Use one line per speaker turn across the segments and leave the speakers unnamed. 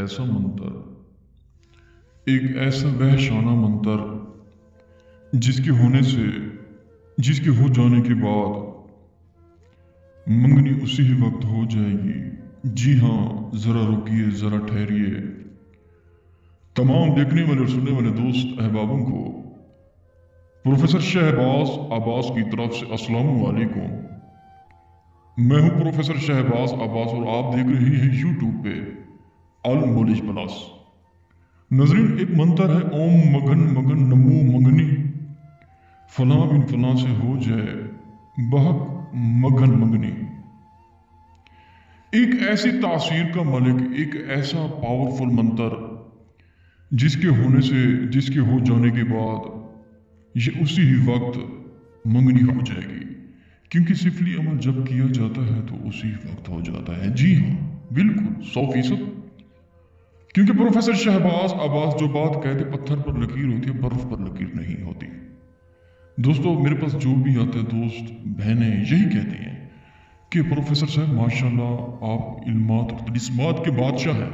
ऐसा मंतर, एक ऐसा वहशाना मंतर जिसके हो जाने के बाद मंगनी उसी ही वक्त हो जाएगी। जी हाँ, जरा रुकिए, जरा ठहरिए। तमाम देखने वाले और सुनने वाले दोस्त अहबाबों को प्रोफेसर शहबाज अब्बास की तरफ से अस्सलामु अलैकुम। मैं हूं प्रोफेसर शहबाज अब्बास और आप देख रहे हैं यूट्यूब पे अल नॉलेज प्लस। नजरीन, एक मंतर है, ओम मगन मगन नमो मंगनी, फलां बिन फलां से हो जाए बहक मगन मंगनी। एक ऐसी तासीर का मालिक, एक ऐसा पावरफुल मंतर जिसके हो जाने के बाद ये उसी ही वक्त मंगनी हो जाएगी। क्योंकि सिफली अमल जब किया जाता है तो उसी वक्त हो जाता है। जी हाँ, बिल्कुल 100%। क्योंकि प्रोफेसर शहबाज अब्बास जो बात कहते, पत्थर पर लकीर होती है, बर्फ पर लकीर नहीं होती। दोस्तों, मेरे पास जो भी आते हैं दोस्त बहनें यही कहते हैं कि प्रोफेसर साहब माशाल्लाह आप इल्मात और तलिस्मात के बादशाह हैं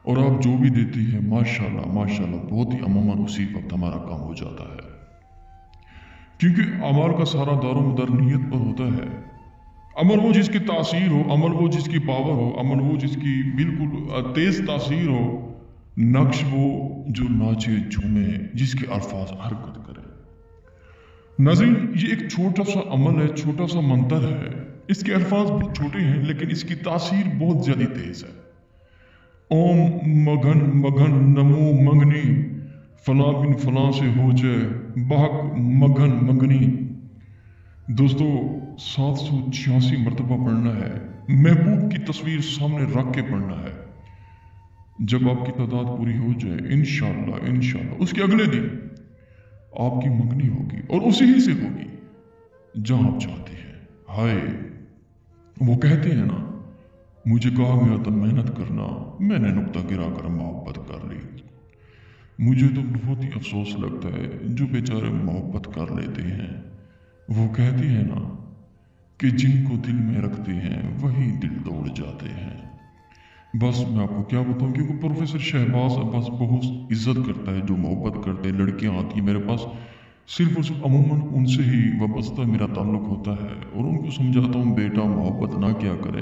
और आप जो भी देती हैं माशाल्लाह माशाल्लाह बहुत ही अमूमन उसी वक्त हमारा काम हो जाता है। क्योंकि अमल का सारा दारोमदार नीयत पर होता है। अमल वो जिसकी तासीर हो, अमल वो जिसकी पावर हो, अमल वो जिसकी बिल्कुल तेज तासीर हो, नक्श वो जो नाचे झूमे, जिसके अल्फाज हरकत करे। नाज़रीन, ये एक छोटा सा अमल है, छोटा सा मंतर है। इसके अल्फाज बहुत छोटे हैं लेकिन इसकी तासीर बहुत ज्यादा तेज है। ओम मगन मगन नमो मंगनी, फलां बिन फलां से हो जाए बहक मगन मंगनी। दोस्तों, 786 मरतबा पढ़ना है, महबूब की तस्वीर सामने रख के पढ़ना है। जब आपकी तादाद पूरी हो जाए इंशाअल्लाह उसके अगले दिन आपकी मंगनी होगी और उसी ही से होगी जहां आप चाहते हैं। हाय, वो कहते हैं ना, मुझे कहा गया था मेहनत करना, मैंने नुक्ता गिरा कर मोहब्बत कर ली। मुझे तो बहुत ही अफसोस लगता है जो बेचारे मोहब्बत कर लेते हैं। वो कहते हैं ना कि जिनको दिल में रखते हैं वही दिल तोड़ जाते हैं। बस मैं आपको क्या बताऊं, क्योंकि प्रोफेसर शहबाज अब्बास बहुत इज्जत करता है जो मोहब्बत करते हैं। लड़कियां आती हैं मेरे पास, सिर्फ और सिर्फ अमूमन उनसे ही वाबस्ता मेरा ताल्लुक होता है और उनको समझाता हूँ बेटा मोहब्बत ना क्या करे,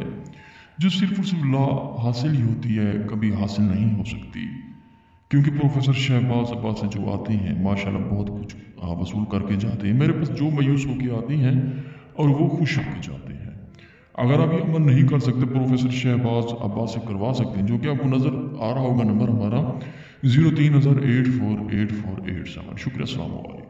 जो सिर्फ और सिर्फ ला हासिल ही होती है, कभी हासिल नहीं हो सकती। क्योंकि प्रोफेसर शहबाज अब्बास से जो आती हैं माशाल्लाह बहुत कुछ वसूल करके जाते हैं। मेरे पास जो मायूस होकर आती हैं और वो खुश होकर जाते हैं। अगर आप ये अमल नहीं कर सकते, प्रोफेसर शहबाज अब्बास से करवा सकते हैं, जो कि आपको नज़र आ रहा होगा नंबर हमारा 03,848447। शुक्रिया, अस्सलाम वालेकुम।